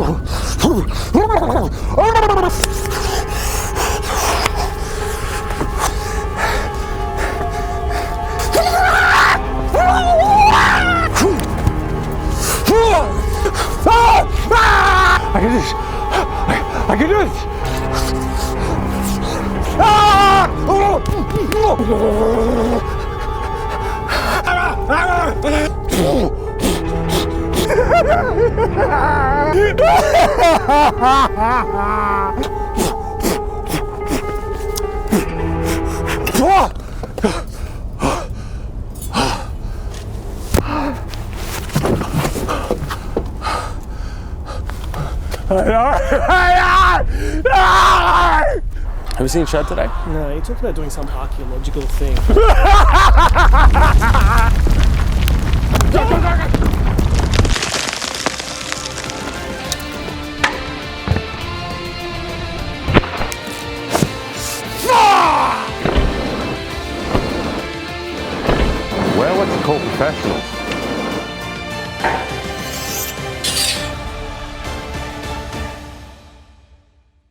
I can do this. I can do this. Have you seen Chad today? No, he talked about doing some archaeological thing. Well, what's it called, professionals?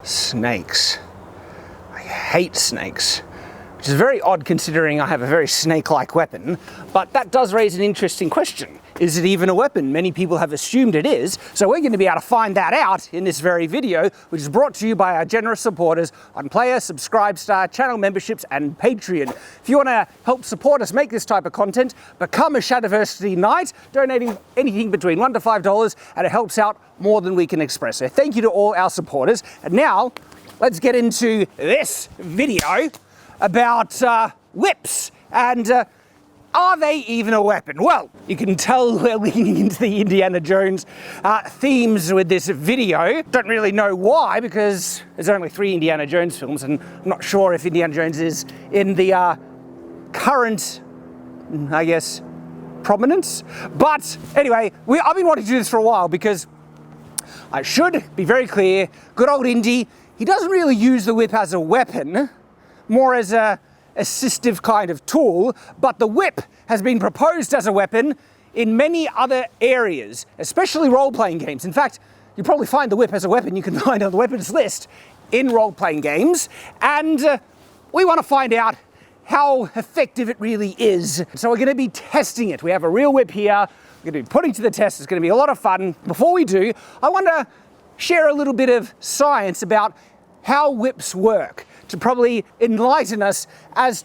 Snakes. I hate snakes, which is very odd considering I have a very snake-like weapon, but that does raise an interesting question. Is it even a weapon? Many people have assumed it is, so we're going to be able to find that out in this very video, which is brought to you by our generous supporters on Player, Subscribestar, channel memberships and Patreon. If you want to help support us make this type of content, become a Shadiversity Knight, donating anything between $1 to $5, and it helps out more than we can express. So thank you to all our supporters. And now, let's get into this video about whips and are they even a weapon? Well, you can tell we're leaning into the Indiana Jones themes with this video. Don't really know why, because there's only 3 Indiana Jones films, and I'm not sure if Indiana Jones is in the current, I guess, prominence. But anyway, I've been wanting to do this for a while because I should be very clear, good old Indy, he doesn't really use the whip as a weapon, more as a assistive kind of tool, but the whip has been proposed as a weapon in many other areas, especially role-playing games. In fact, you probably find the whip as a weapon you can find on the weapons list in role-playing games, and we want to find out how effective it really is. So we're going to be testing it. We have a real whip here. We're going to be putting to the test. It's going to be a lot of fun. Before we do, I want to share a little bit of science about how whips work, to probably enlighten us as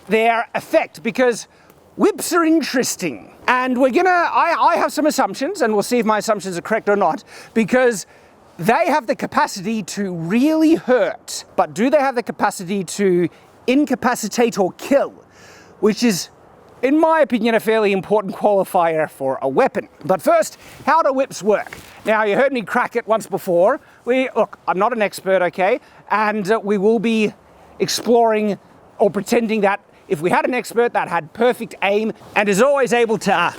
their effect, because whips are interesting. And we're gonna, I have some assumptions, and we'll see if my assumptions are correct or not, because they have the capacity to really hurt, but do they have the capacity to incapacitate or kill? Which is, in my opinion, a fairly important qualifier for a weapon. But first, how do whips work? Now, you heard me crack it once before. Look, I'm not an expert, okay? And we will be exploring or pretending that if we had an expert that had perfect aim and is always able to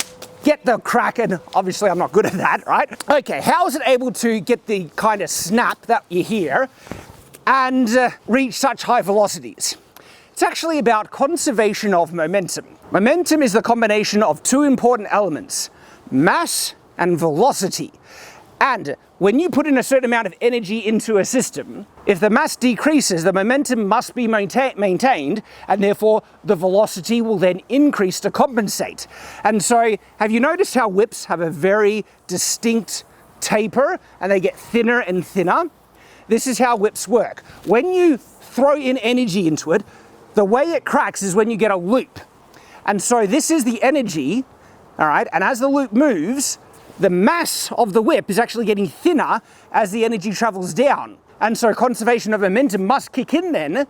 get the crack, and obviously I'm not good at that, right? Okay, how is it able to get the kind of snap that you hear and reach such high velocities? It's actually about conservation of momentum. Momentum is the combination of 2 important elements, mass and velocity. And when you put in a certain amount of energy into a system, if the mass decreases, the momentum must be maintained, and therefore the velocity will then increase to compensate. And so, have you noticed how whips have a very distinct taper, and they get thinner and thinner? This is how whips work. When you throw in energy into it, the way it cracks is when you get a loop. And so this is the energy, all right, and as the loop moves, the mass of the whip is actually getting thinner as the energy travels down. And so conservation of momentum must kick in then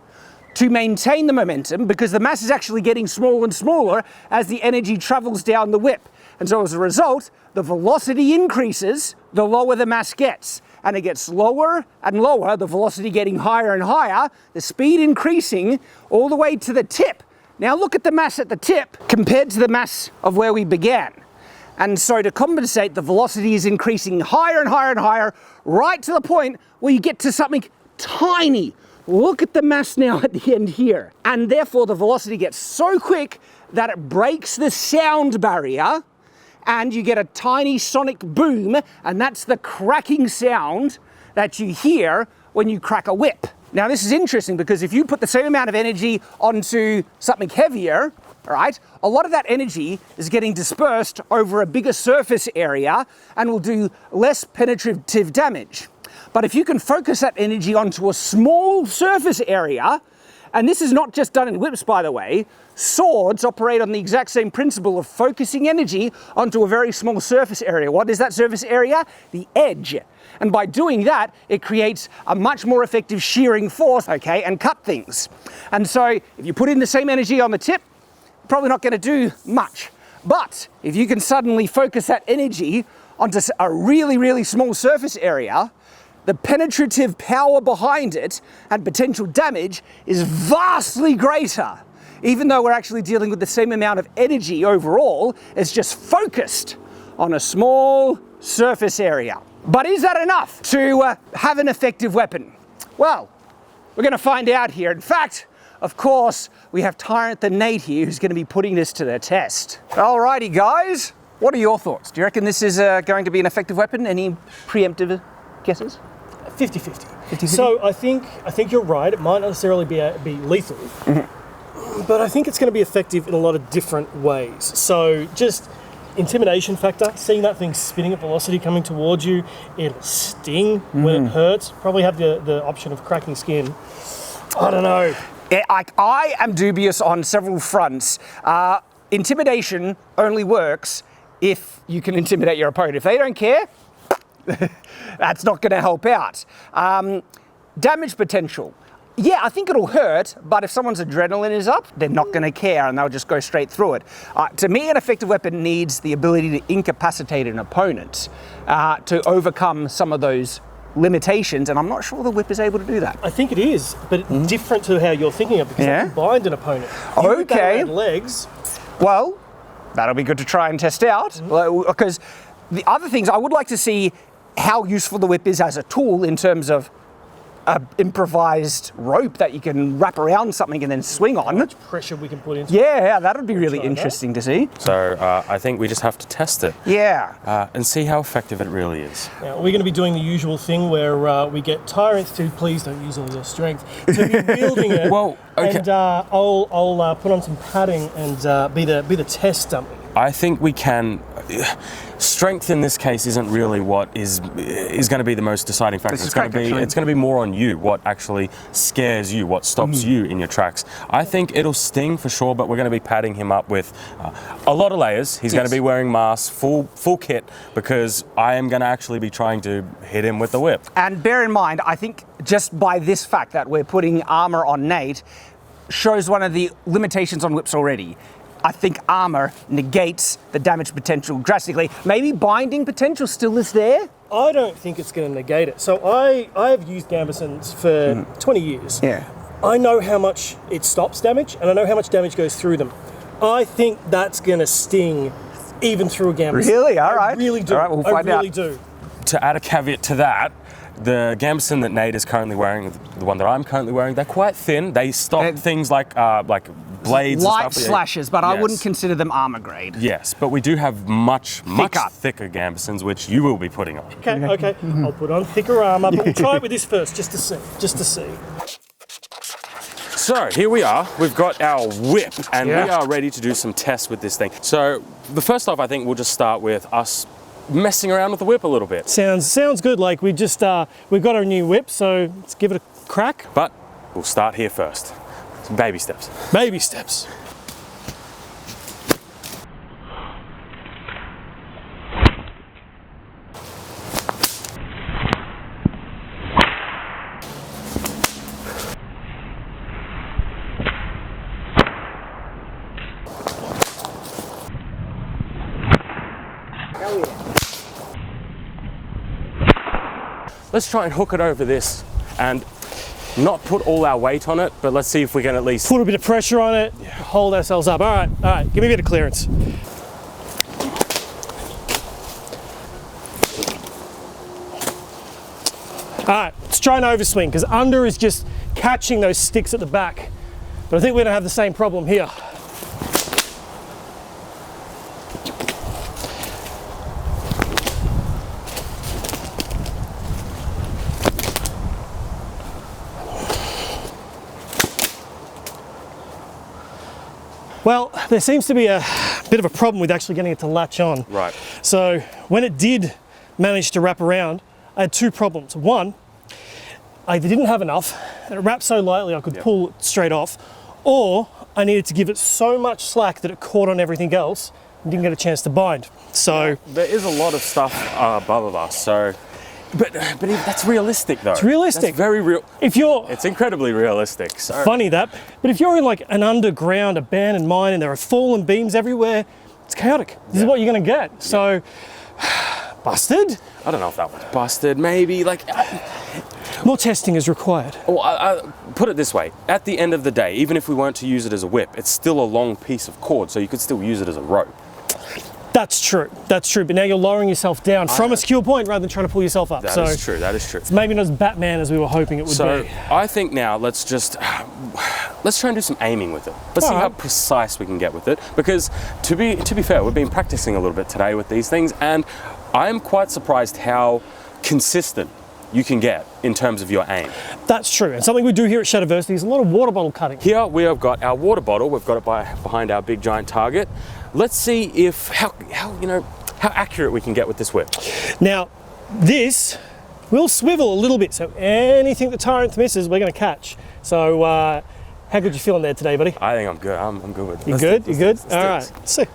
to maintain the momentum, because the mass is actually getting smaller and smaller as the energy travels down the whip. And so as a result, the velocity increases the lower the mass gets. And it gets lower and lower, the velocity getting higher and higher, the speed increasing all the way to the tip. Now look at the mass at the tip compared to the mass of where we began. And so to compensate, the velocity is increasing higher and higher and higher, right to the point where you get to something tiny. Look at the mass now at the end here. And therefore the velocity gets so quick that it breaks the sound barrier, and you get a tiny sonic boom, and that's the cracking sound that you hear when you crack a whip. Now this is interesting because if you put the same amount of energy onto something heavier, all right, a lot of that energy is getting dispersed over a bigger surface area and will do less penetrative damage. But if you can focus that energy onto a small surface area, and this is not just done in whips, by the way, swords operate on the exact same principle of focusing energy onto a very small surface area. What is that surface area? The edge. And by doing that, it creates a much more effective shearing force, okay, and cut things. And so if you put in the same energy on the tip, probably not going to do much. But if you can suddenly focus that energy onto a really, really small surface area, the penetrative power behind it and potential damage is vastly greater. Even though we're actually dealing with the same amount of energy overall, it's just focused on a small surface area. But is that enough to have an effective weapon? Well, we're going to find out here. In fact, of course, we have Tyrant the Nate here who's going to be putting this to the test. Alrighty guys, what are your thoughts? Do you reckon this is going to be an effective weapon? Any preemptive guesses? 50-50. 50-50? So I think you're right. It might not necessarily be lethal, but I think it's going to be effective in a lot of different ways. So just intimidation factor, seeing that thing spinning at velocity coming towards you, it'll sting when it hurts. Probably have the option of cracking skin. I don't know. I am dubious on several fronts. Intimidation only works if you can intimidate your opponent. If they don't care, that's not going to help out. Damage potential. Yeah, I think it'll hurt, but if someone's adrenaline is up, they're not going to care and they'll just go straight through it. To me, an effective weapon needs the ability to incapacitate an opponent to overcome some of those limitations, and I'm not sure the whip is able to do that. I think it is, but different to how you're thinking of, because it can bind an opponent. You whip that around legs. Well, that'll be good to try and test out, because the other things, I would like to see how useful the whip is as a tool in terms of improvised rope that you can wrap around something and then swing on. How much pressure we can put into it. Yeah, that would be really interesting to see. So I think we just have to test it. Yeah. And see how effective it really is. Now, we're going to be doing the usual thing where we get Tyrants to, please don't use all your strength, to be wielding it. Well, okay. And I'll put on some padding and be the test dummy. I think we can. Strength in this case isn't really what is going to be the most deciding factor. It's going to be more on you, what actually scares you, what stops you in your tracks. I think it'll sting for sure, but we're going to be padding him up with a lot of layers. He's going to be wearing masks, full kit, because I am going to actually be trying to hit him with the whip. And bear in mind, I think just by this fact that we're putting armor on Nate shows one of the limitations on whips already. I think armor negates the damage potential drastically. Maybe binding potential still is there? I don't think it's going to negate it. So I have used gambesons for 20 years. Yeah. I know how much it stops damage, and I know how much damage goes through them. I think that's going to sting even through a gambeson. Really? All right. I really do. All right, we'll find out. I really do. To add a caveat to that, the gambeson that Nate is currently wearing, the one that I'm currently wearing, they're quite thin. They stop things like blades light and stuff. slashes, but I wouldn't consider them armor grade. Yes, but we do have much thicker gambesons, which you will be putting on. Okay. I'll put on thicker armor, but we'll try it with this first, just to see. So here we are, we've got our whip, and we are ready to do some tests with this thing. So the first off, I think we'll just start with us messing around with the whip a little bit. Sounds good. Like we've got our new whip, so let's give it a crack. But we'll start here first. Some baby steps. Baby steps. Let's try and hook it over this and not put all our weight on it, but let's see if we can at least put a bit of pressure on it, hold ourselves up. All right, give me a bit of clearance. All right, let's try an overswing, because under is just catching those sticks at the back. But I think we're gonna have the same problem here. Well, there seems to be a bit of a problem with actually getting it to latch on. Right. So when it did manage to wrap around, I had two problems. One, I either didn't have enough, and it wrapped so lightly I could pull it straight off, or I needed to give it so much slack that it caught on everything else and didn't get a chance to bind. So there is a lot of stuff above us, so... But that's realistic though. It's realistic. That's very real. It's incredibly realistic. So. Funny that, but if you're in like an underground abandoned mine and there are fallen beams everywhere, it's chaotic. This is what you're going to get. So, busted? I don't know if that was busted. Maybe like more testing is required. Well, I put it this way: at the end of the day, even if we weren't to use it as a whip, it's still a long piece of cord, so you could still use it as a rope. That's true. That's true. But now you're lowering yourself down from a secure point rather than trying to pull yourself up. That is true. That is true. It's maybe not as Batman as we were hoping it would be. So I think now let's try and do some aiming with it. Let's see how precise we can get with it. Because to be fair, we've been practicing a little bit today with these things, and I'm quite surprised how consistent you can get in terms of your aim. That's true. And something we do here at Shadowversity is a lot of water bottle cutting. Here we have got our water bottle. We've got it behind our big giant target. Let's see if how accurate we can get with this whip. Now, this will swivel a little bit, so anything the Tyrant misses, we're going to catch. So, how good you feeling there today, buddy? I think I'm good. I'm good with it. You good? You good? All right. Let's see.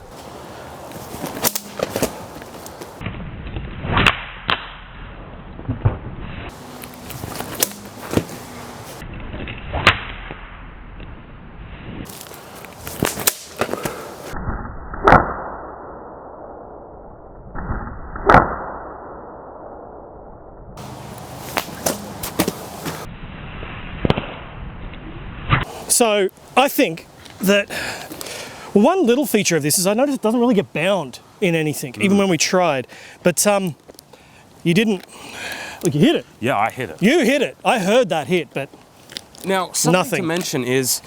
So I think that one little feature of this is I noticed it doesn't really get bound in anything, even when we tried. But you didn't. Look, you hit it. Yeah, I hit it. You hit it. I heard that hit, but now something to mention is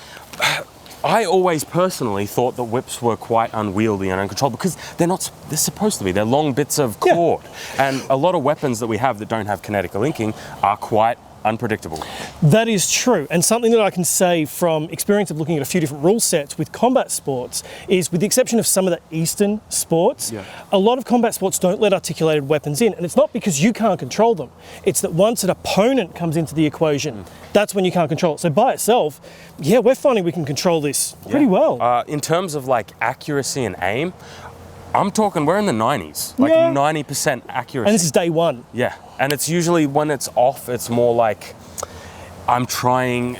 I always personally thought that whips were quite unwieldy and uncontrolled because they're supposed to be. They're long bits of cord. Yeah. And a lot of weapons that we have that don't have kinetic linking are quite unpredictable. That is true, and something that I can say from experience of looking at a few different rule sets with combat sports is, with the exception of some of the Eastern sports, a lot of combat sports don't let articulated weapons in, and it's not because you can't control them, it's that once an opponent comes into the equation, that's when you can't control it. So by itself, yeah, we're finding we can control this pretty well. In terms of like accuracy and aim, I'm talking, we're in the 90s, like 90% accuracy. And this is day one. Yeah, and it's usually when it's off, it's more like I'm trying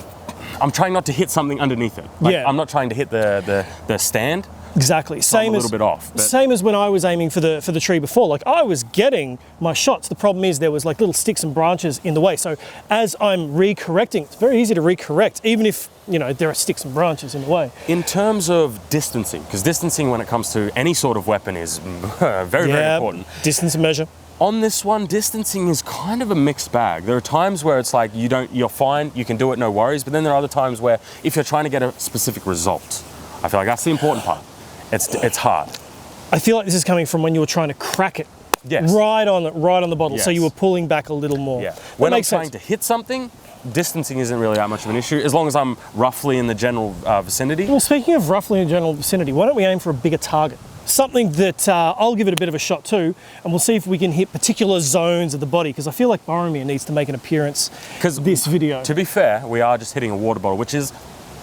not to hit something underneath it. Like, I'm not trying to hit the stand. Exactly. Same as a little bit off. Same as when I was aiming for the tree before. Like, I was getting my shots. The problem is there was like little sticks and branches in the way. So as I'm recorrecting, it's very easy to recorrect, even if there are sticks and branches in the way. In terms of distancing, because distancing when it comes to any sort of weapon is very important. Distance and measure. On this one, distancing is kind of a mixed bag. There are times where it's like you're fine, you can do it, no worries. But then there are other times where if you're trying to get a specific result, I feel like that's the important part. It's hard. I feel like this is coming from when you were trying to crack it. Yes. Right on the bottle. Yes. So you were pulling back a little more. Yeah. When I'm trying to hit something, distancing isn't really that much of an issue, as long as I'm roughly in the general vicinity. Well, speaking of roughly in the general vicinity, why don't we aim for a bigger target? Something that I'll give it a bit of a shot too, and we'll see if we can hit particular zones of the body, because I feel like Boromir needs to make an appearance this video. To be fair, we are just hitting a water bottle, which is,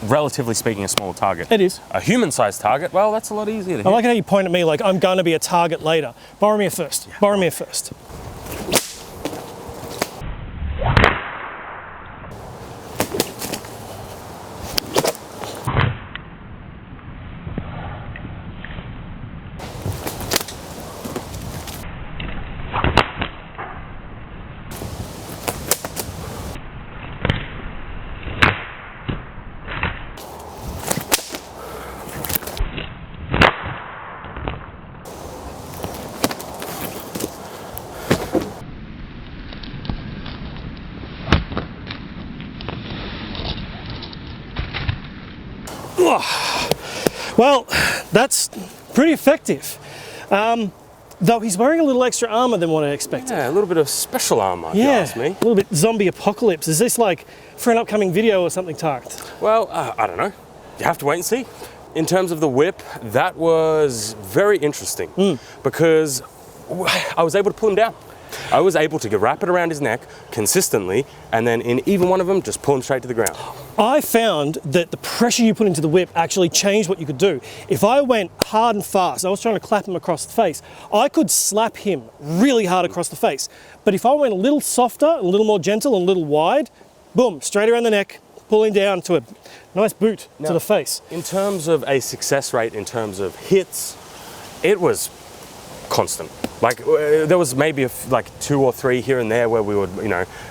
relatively speaking, a small target. It is. A human-sized target, well, that's a lot easier to hit. I like how you point at me like I'm going to be a target later. Boromir first. Yeah. Boromir first. Well, that's pretty effective. Though he's wearing a little extra armor than what I expected. Yeah, a little bit of special armor, if you ask me. A little bit zombie apocalypse. Is this like for an upcoming video or something, Tarth? Well, I don't know. You have to wait and see. in terms of the whip, that was very interesting because I was able to pull him down. I was able to wrap it around his neck consistently, and then in even one of them, just pull him straight to the ground. I found that the pressure you put into the whip actually changed what you could do. If I went hard and fast, I was trying to clap him across the face, I could slap him really hard across the face. But if I went a little softer, a little more gentle, and a little wide, boom, straight around the neck, pulling down to a nice boot to the face. In terms of a success rate, in terms of hits, it was constant. Like there was maybe like 2 or 3 here and there where we would,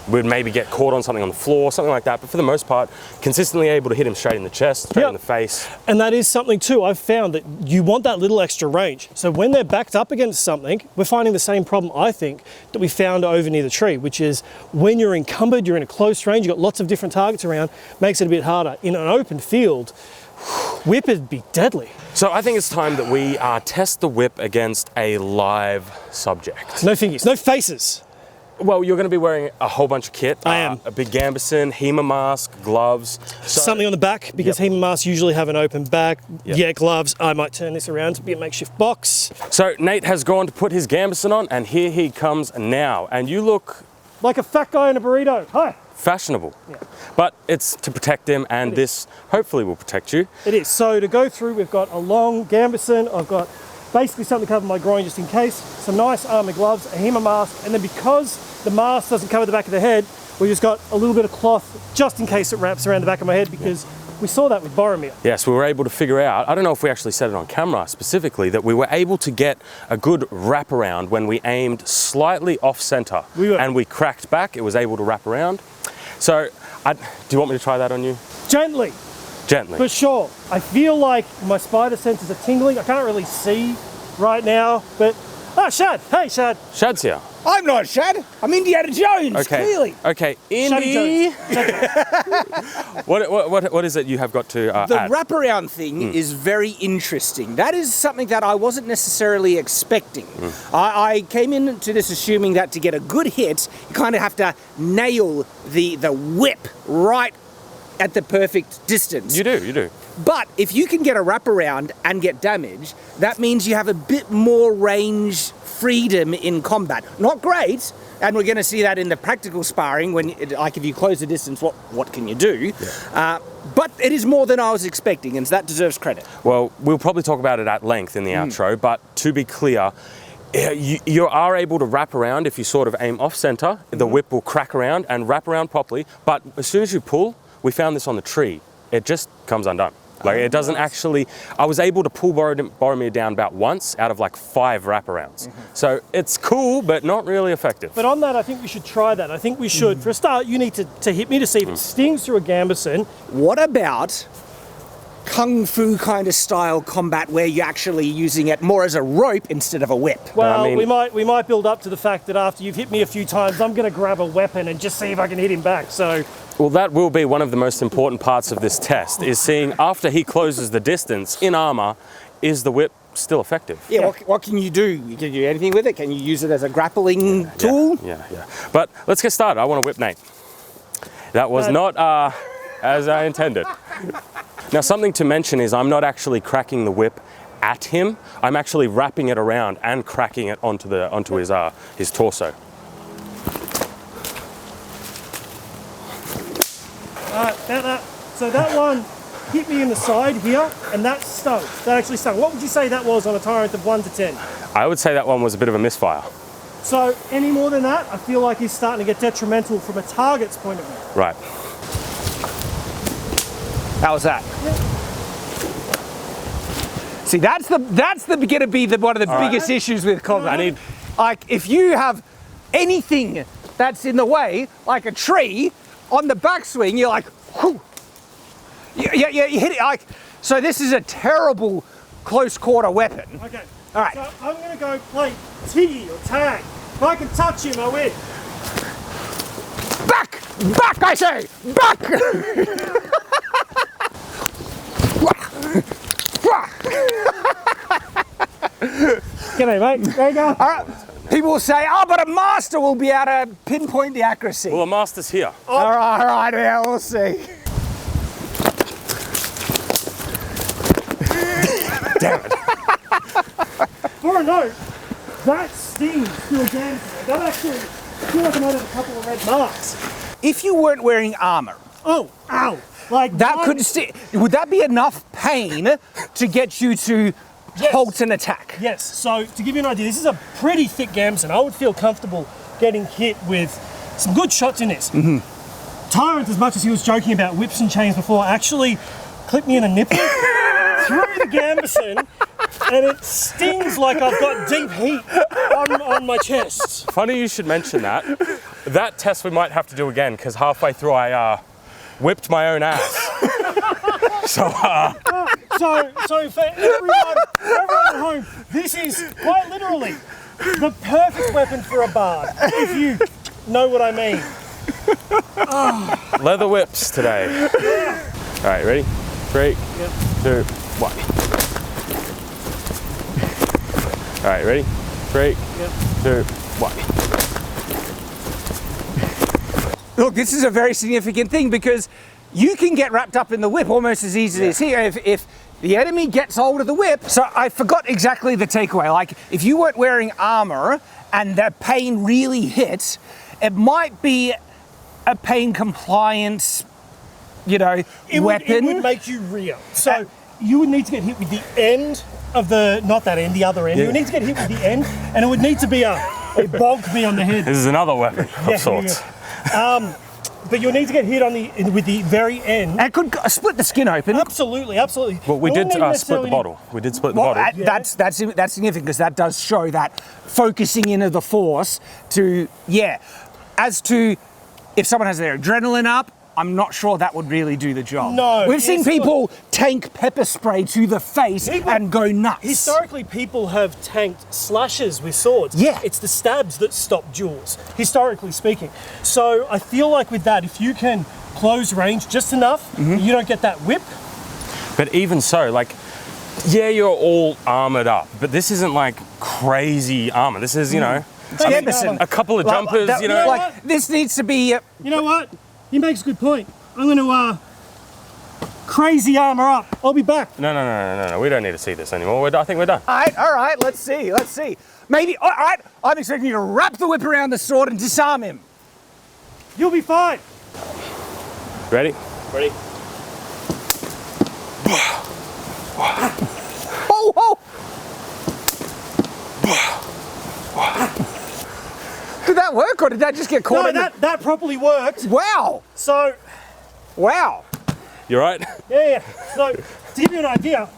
we'd maybe get caught on something on the floor, something like that. But for the most part, consistently able to hit him straight in the chest, straight in the face. And that is something too. I've found that you want that little extra range. So when they're backed up against something, we're finding the same problem, I think, that we found over near the tree, which is when you're encumbered, you're in a close range, you've got lots of different targets around, makes it a bit harder. In an open field, whip would be deadly. So I think it's time that we test the whip against a live subject. No fingers, no faces. Well, you're going to be wearing a whole bunch of kit. I am. A big gambeson, HEMA mask, gloves. Something on the back, because HEMA masks usually have an open back. Yeah, gloves. I might turn this around to be a makeshift box. So Nate has gone to put his gambeson on, and here he comes now. And you look... like a fat guy in a burrito. Hi. Fashionable. Yeah. But it's to protect him, and this hopefully will protect you. It is. So to go through, we've got a long gambeson. I've got basically something to cover my groin just in case, some nice armour gloves, a HEMA mask, and then because the mask doesn't cover the back of the head, we just got a little bit of cloth just in case it wraps around the back of my head, because we saw that with Boromir. Yes, we were able to figure out, I don't know if we actually said it on camera specifically, that we were able to get a good wraparound when we aimed slightly off centre. And we cracked back, it was able to wrap around. So, do you want me to try that on you? Gently. Gently. For sure. I feel like my spider senses are tingling. I can't really see right now, but... oh, Shad. Hey, Shad. Shad's here. I'm not Shad. I'm Indiana Jones, clearly. Okay, Indy. What is it you have got to add? The wraparound thing is very interesting. That is something that I wasn't necessarily expecting. I came into this assuming that to get a good hit, you kind of have to nail the whip right at the perfect distance. You do. But if you can get a wraparound and get damage, that means you have a bit more range freedom in combat. Not great, and we're going to see that in the practical sparring when, like, if you close the distance, what can you do? Yeah. But it is more than I was expecting, and that deserves credit. Well, we'll probably talk about it at length in the outro, but to be clear, you are able to wrap around if you sort of aim off center. The whip will crack around and wrap around properly, but as soon as you pull, we found this on the tree, it just comes undone. Like, it doesn't actually... I was able to pull Boromir down about once out of like 5 wraparounds. So it's cool, but not really effective. But on that, I think we should try that. I think we should. For a start, you need to hit me to see if it stings through a gambeson. What about kung fu kind of style combat where you're actually using it more as a rope instead of a whip? Well, I mean, we might build up to the fact that after you've hit me a few times, I'm going to grab a weapon and just see if I can hit him back. So... well, that will be one of the most important parts of this test, is seeing after he closes the distance in armor, is the whip still effective? Yeah, what can you do? Can you do anything with it? Can you use it as a grappling tool? Yeah. But let's get started. I want to whip Nate. That was not as I intended. Now, something to mention is I'm not actually cracking the whip at him. I'm actually wrapping it around and cracking it onto his torso. So that one hit me in the side here, and that stung. That actually stung. What would you say that was on a tyrant of 1 to 10? I would say that one was a bit of a misfire. So any more than that, I feel like he's starting to get detrimental from a target's point of view. Right. How was that? Yeah. See, that's going to be one of the biggest issues with combat. Like, if you have anything that's in the way, like a tree, on the backswing, you're like, whew. You hit it like, so this is a terrible close quarter weapon. Okay. All right. So I'm going to go play T or tag. If I can touch him, I win. Back! Back, I say! Back! G'day, mate. There you go. All right. People will say, oh, but a master will be able to pinpoint the accuracy. Well, a master's here. Oh. All right, yeah, we'll see. Damn it. For a note, that stings still damns me. That actually, I feel like I might have a couple of red marks. If you weren't wearing armor, Oh, ow. Like that could would that be enough pain to get you to halt an attack? Yes, so to give you an idea, this is a pretty thick gambeson. I would feel comfortable getting hit with some good shots in this. Tyrant, as much as he was joking about whips and chains before, actually clipped me in the nipple through the gambeson, and it stings like I've got deep heat on my chest. Funny you should mention that. That test we might have to do again, because halfway through I whipped my own ass. So for everyone at home, this is quite literally the perfect weapon for a bard, if you know what I mean. leather whips today. All right, ready? 3, 2, 1. All right, ready? 3, 2, 1. Look, this is a very significant thing because you can get wrapped up in the whip almost as easily as here if the enemy gets hold of the whip. So I forgot exactly the takeaway. Like, if you weren't wearing armor and the pain really hit, it might be a pain compliance, weapon. It would make you rear. So you would need to get hit with the end of the other end. You would need to get hit with the end, and it would need to be a bonk me on the head. This is another weapon of sorts. But you'll need to get hit with the very end. And it could split the skin open. Absolutely. Well, we did split the bottle. We did split the bottle. That's significant because that does show that focusing in of the force to, as to if someone has their adrenaline up, I'm not sure that would really do the job. No. We've seen people tank pepper spray to the face and go nuts. Historically, people have tanked slashes with swords. Yeah. It's the stabs that stop duels, historically speaking. So I feel like with that, if you can close range just enough, you don't get that whip. But even so, you're all armored up, but this isn't like crazy armor. This is, a couple of jumpers, this needs to be... You know what? He makes a good point. I'm going to crazy armor up. I'll be back. No. We don't need to see this anymore. I think we're done. All right. Let's see. Maybe, all right. I'm expecting you to wrap the whip around the sword and disarm him. You'll be fine. Ready? Ready. Oh! Did that work, or did that just get caught in that properly worked. Wow! So... Wow! You right? Yeah. So, to give you an idea,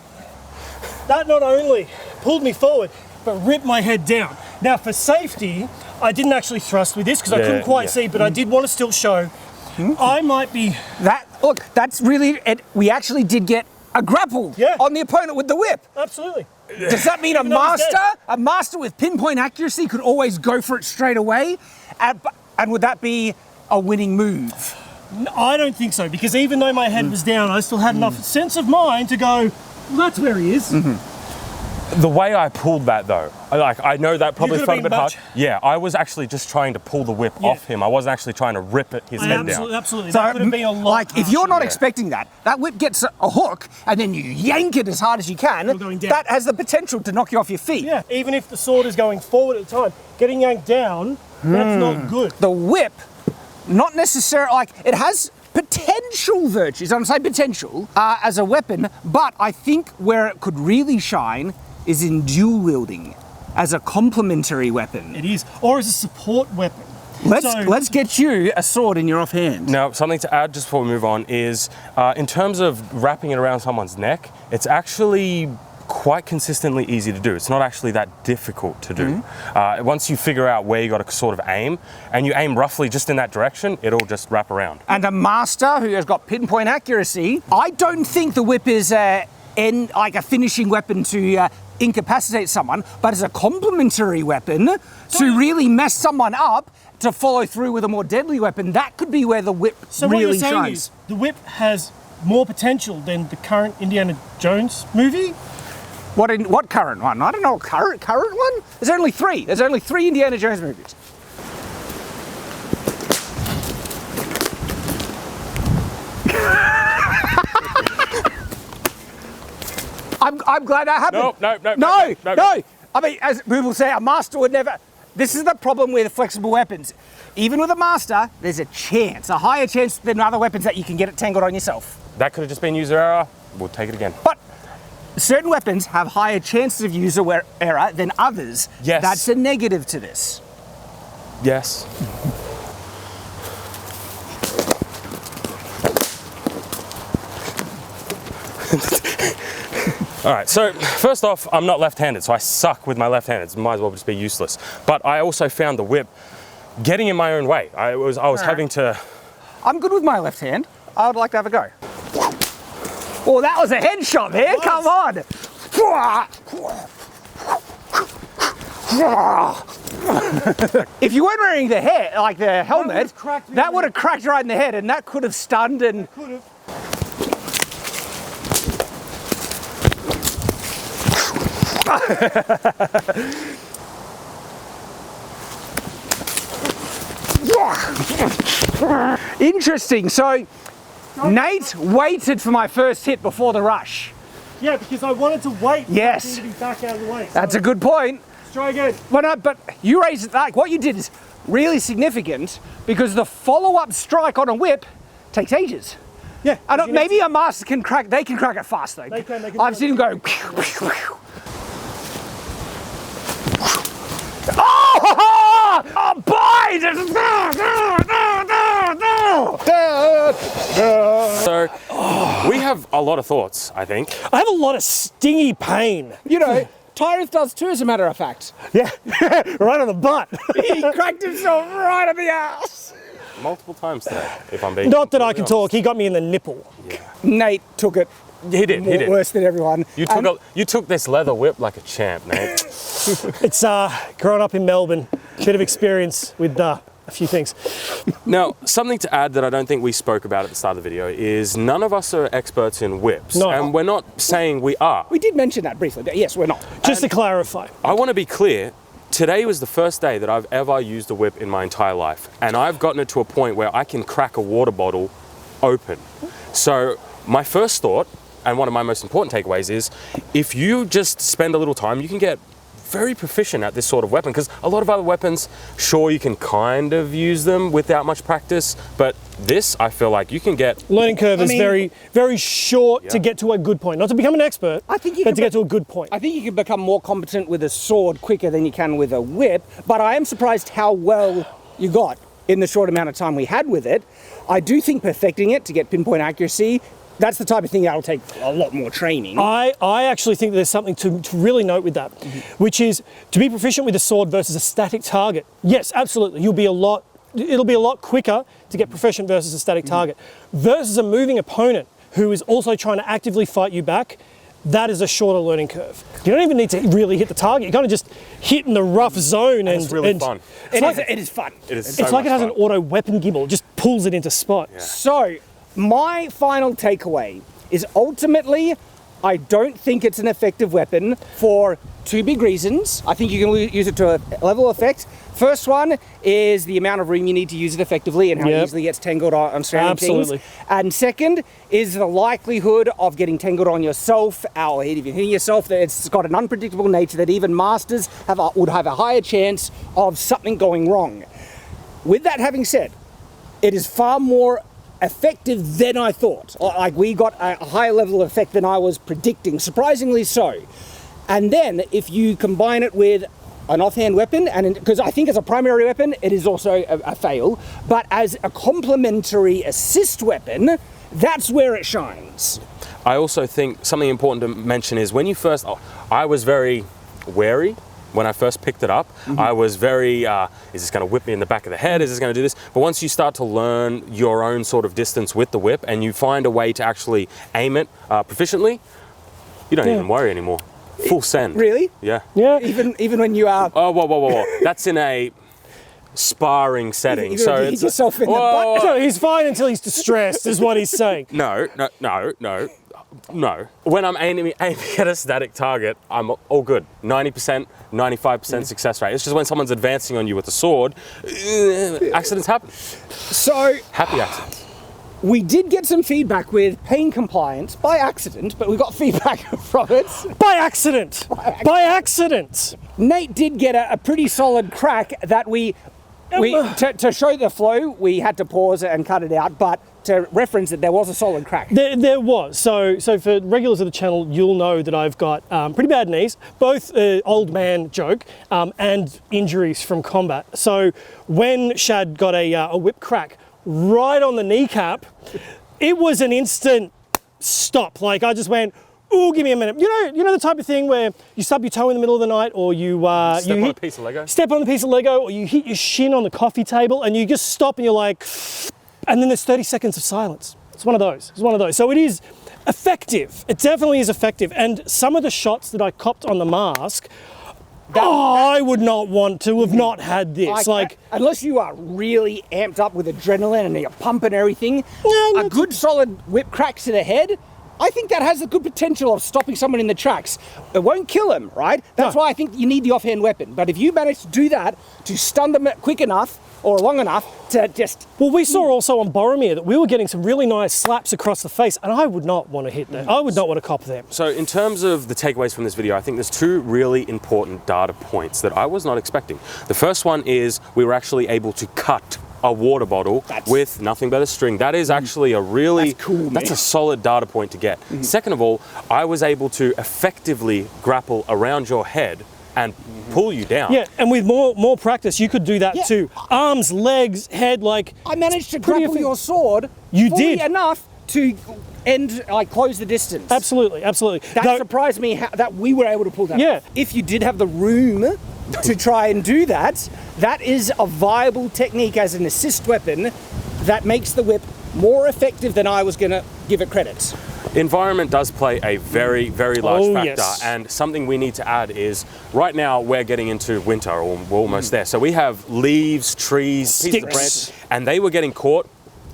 that not only pulled me forward, but ripped my head down. Now, for safety, I didn't actually thrust with this because I couldn't quite see, but I did want to still show I might be... That's really... We actually did get a grapple on the opponent with the whip. Absolutely. Does that mean a master with pinpoint accuracy could always go for it straight away? And would that be a winning move? No, I don't think so, because even though my head was down, I still had enough sense of mind to go, well, that's where he is. The way I pulled that, though, I know that probably felt a bit hard. Yeah, I was actually just trying to pull the whip off him. I wasn't actually trying to rip his head down. Absolutely. So, that would have been a lot if you're not expecting that whip gets a hook, and then you yank it as hard as you can, that has the potential to knock you off your feet. Yeah, even if the sword is going forward at the time, getting yanked down, that's not good. The whip, not necessarily, it has potential virtues, I'm saying potential, as a weapon, but I think where it could really shine is in dual wielding as a complementary weapon. It is, or as a support weapon. Let's get you a sword in your offhand. Now, something to add just before we move on is, in terms of wrapping it around someone's neck, it's actually quite consistently easy to do. It's not actually that difficult to do. Once you figure out where you got to sort of aim, and you aim roughly just in that direction, it'll just wrap around. And a master who has got pinpoint accuracy, I don't think the whip is a finishing weapon to incapacitate someone, but as a complementary weapon to really mess someone up, to follow through with a more deadly weapon. That could be where the whip So really what you're saying shines. is the whip has more potential than the current Indiana Jones movie? What current one? I don't know. Current one? There's only 3. There's only 3 Indiana Jones movies. I'm glad that happened. No. I mean, as people say, a master would never. This is the problem with flexible weapons. Even with a master, there's a chance, a higher chance than other weapons that you can get it tangled on yourself. That could have just been user error. We'll take it again. But certain weapons have higher chances of user error than others. Yes. That's a negative to this. Yes. All right, so first off, I'm not left-handed, so I suck with my left hand. It might as well just be useless. But I also found the whip getting in my own way. I was having to... I'm good with my left hand. I would like to have a go. Oh, that was a headshot there. Come on. If you weren't wearing the the helmet, that would have cracked right in the head, and that could have stunned and. Interesting. So, Nate waited for my first hit before the rush. Yeah, because I wanted to wait for Yes. that thing to be back out of the way. So That's a good point. let's try again. Well, no, but you raised it, like what you did is really significant because the follow-up strike on a whip takes ages. Yeah. I don't, maybe a master can crack. They can crack it fast though. They can I've seen him go. Oh, boy! So, we have a lot of thoughts, I think. I have a lot of stingy pain. You know, Tyrus does too, as a matter of fact. Yeah, right on the butt. He cracked himself right on the ass. Multiple times today, if I'm being... Not that I can talk, he got me in the nipple. Nate took it He did. worse than everyone. You took this leather whip like a champ, Nate. It's growing up in Melbourne, bit of experience with a few things. Now, something to add that I don't think we spoke about at the start of the video is none of us are experts in whips. No. And we're not saying we are. We did mention that briefly, but yes, we're not. Just to clarify. I want to be clear. Today was the first day that I've ever used a whip in my entire life. And I've gotten it to a point where I can crack a water bottle open. So my first thought, and one of my most important takeaways is, if you just spend a little time, you can get very proficient at this sort of weapon, because a lot of other weapons, sure, you can kind of use them without much practice, but this, I feel like you can get... Learning curve is very, very short to get to a good point. Not to become an expert, I think you but can to get to a good point. I think you can become more competent with a sword quicker than you can with a whip, but I am surprised how well you got in the short amount of time we had with it. I do think perfecting it to get pinpoint accuracy, that's the type of thing that'll take a lot more training. I actually think there's something to really note with that, which is to be proficient with a sword versus a static target. Yes, absolutely. It'll be a lot quicker to get proficient versus a static target. Versus a moving opponent who is also trying to actively fight you back, that is a shorter learning curve. You don't even need to really hit the target. You kind of just hit in the rough zone, and it's really fun. It is fun. It's like it has an auto weapon gimbal. It just pulls it into spot. Yeah. So, my final takeaway is ultimately, I don't think it's an effective weapon for two big reasons. I think you can use it to a level effect. First one is the amount of room you need to use it effectively and how it easily gets tangled on surrounding things. And second is the likelihood of getting tangled on yourself, or even hitting yourself. That it's got an unpredictable nature that even masters would have a higher chance of something going wrong. With that having said, it is far more effective than I thought. Like, we got a higher level of effect than I was predicting, surprisingly so. And then if you combine it with an offhand weapon, and because I think as a primary weapon it is also a fail, but as a complementary assist weapon, that's where it shines. I also think something important to mention is when you first, I was very wary when I first picked it up. I was very, is this going to whip me in the back of the head? Is this going to do this? But once you start to learn your own sort of distance with the whip and you find a way to actually aim it proficiently, you don't even worry anymore. Full send. Really? Yeah. Yeah. Even when you are... Oh, whoa. That's in a sparring setting. You're gonna hit yourself in the butt. So he's fine until he's distressed, is what he's saying. No. When I'm aiming at a static target, I'm all good. 90%, 95% success rate. It's just when someone's advancing on you with a sword, accidents happen. So, Happy accidents. We did get some feedback with pain compliance by accident, but we got feedback from it. By accident. By accident. Nate did get a pretty solid crack that to show the flow, we had to pause it and cut it out, but to reference it, there was a solid crack. There was. So for regulars of the channel, you'll know that I've got pretty bad knees, both old man joke and injuries from combat. So when Shad got a whip crack right on the kneecap, it was an instant stop. Like I just went, ooh, give me a minute. You know the type of thing where you stub your toe in the middle of the night, or you Step on a piece of Lego. Step on a piece of Lego, or you hit your shin on the coffee table, and you just stop and you're like, and then there's 30 seconds of silence. It's one of those. It's one of those. So it is effective. It definitely is effective. And some of the shots that I copped on the mask, I would not want to have not had this. Like unless you are really amped up with adrenaline and you're pumping everything, a good solid whip crack to the head, I think that has a good potential of stopping someone in the tracks. It won't kill them, right? That's why I think you need the offhand weapon. But if you manage to do that, to stun them quick enough or long enough to just... Well, we saw also on Boromir that we were getting some really nice slaps across the face, and I would not want to hit them. I would not want to cop them. So in terms of the takeaways from this video, I think there's two really important data points that I was not expecting. The first one is we were actually able to cut a water bottle with nothing but a string. That is actually a really, that's cool, that's a solid data point to get. Second of all, I was able to effectively grapple around your head and pull you down. Yeah, and with more practice, you could do that too. Arms, legs, head, like... I managed to grapple your sword did enough to close the distance. Absolutely, absolutely. That surprised me that we were able to pull that off. If you did have the room to try and do that, that is a viable technique as an assist weapon that makes the whip more effective than I was going to give it credit. Environment does play a very, very large factor, yes. and something we need to add is right now we're getting into winter, or we're almost there. So we have leaves, trees, pieces of branch, and they were getting caught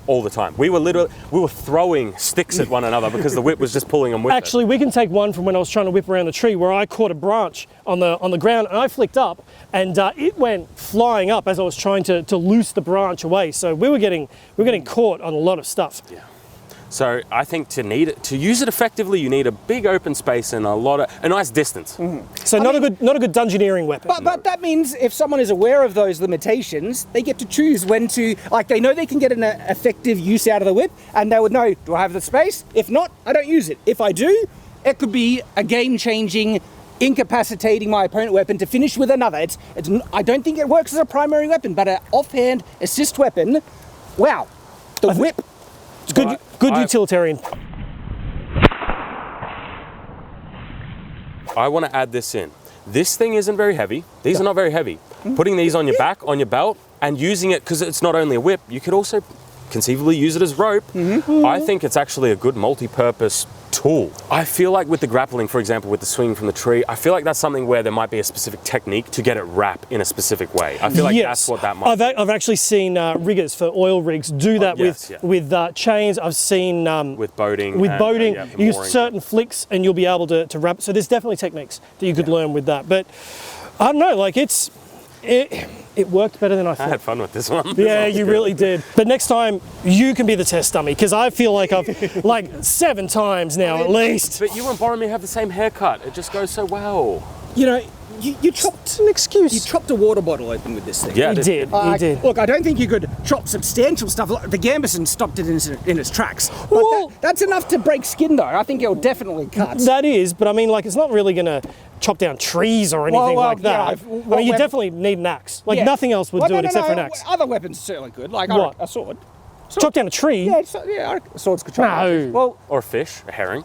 all the time. We were throwing sticks at one another because the whip was just pulling them with Actually, we can take one from when I was trying to whip around the tree where I caught a branch on the ground and I flicked up and it went flying up as I was trying to loose the branch away. So we were getting caught on a lot of stuff. Yeah. So I think to use it effectively, you need a big open space and a nice distance. So not a good dungeoneering weapon. But that means if someone is aware of those limitations, they get to choose when to, they know they can get an effective use out of the whip, and they would know, do I have the space? If not, I don't use it. If I do, it could be a game-changing, incapacitating my opponent weapon to finish with another. I don't think it works as a primary weapon, but an offhand assist weapon, wow, the whip. It's good utilitarian. I want to add this in. This thing isn't very heavy. These are not very heavy. Putting these on your back, on your belt, and using it, because it's not only a whip, you could also conceivably use it as rope. I think it's actually a good multi-purpose tool. I feel like with the grappling, for example, with the swing from the tree, I feel like that's something where there might be a specific technique to get it wrap in a specific way. I feel like that's what that might be. I've actually seen riggers for oil rigs do that with chains. I've seen with boating. With boating, you use certain flicks and you'll be able to wrap. So there's definitely techniques that you could learn with that. But I don't know, like it worked better than I thought. I had fun with this one. Yeah, you really did. But next time, you can be the test dummy, because I feel like I've, 7 times now at least. But you and Boromir have the same haircut. It just goes so well. You know, you chopped an excuse. You chopped a water bottle open with this thing. Yeah, he did. Look, I don't think you could chop substantial stuff. The Gambison stopped it in its tracks. But that's enough to break skin, though. I think it'll definitely cut. That is, but I mean, it's not really going to chop down trees or anything like that. Yeah, you definitely need an axe. Nothing else would do it except for an axe. Other weapons certainly could, like a sword. Chop down a tree? Yeah, swords could chop down. Well, or a fish, a herring.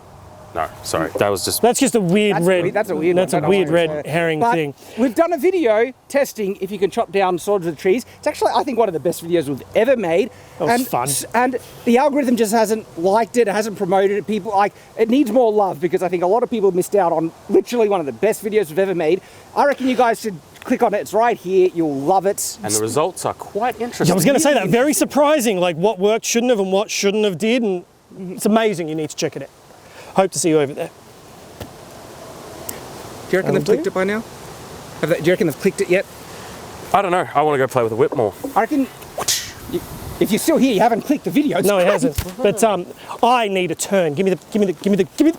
No, sorry, that was just... That's just a weird red... That's a weird red herring thing. We've done a video testing if you can chop down swords with trees. It's actually, I think, one of the best videos we've ever made. That was fun. And the algorithm just hasn't liked it, hasn't promoted it. People, it needs more love, because I think a lot of people missed out on literally one of the best videos we've ever made. I reckon you guys should click on it. It's right here. You'll love it. And the results are quite interesting. I was going to say that. Very surprising, what worked, shouldn't have, and what shouldn't have did. And it's amazing. You need to check it out. Hope to see you over there. Do you reckon they've clicked it by now? Do you reckon they've clicked it yet? I don't know. I want to go play with the whip more. I reckon If you're still here, you haven't clicked the video. It's No, it great. hasn't. But I need a turn. Give me the.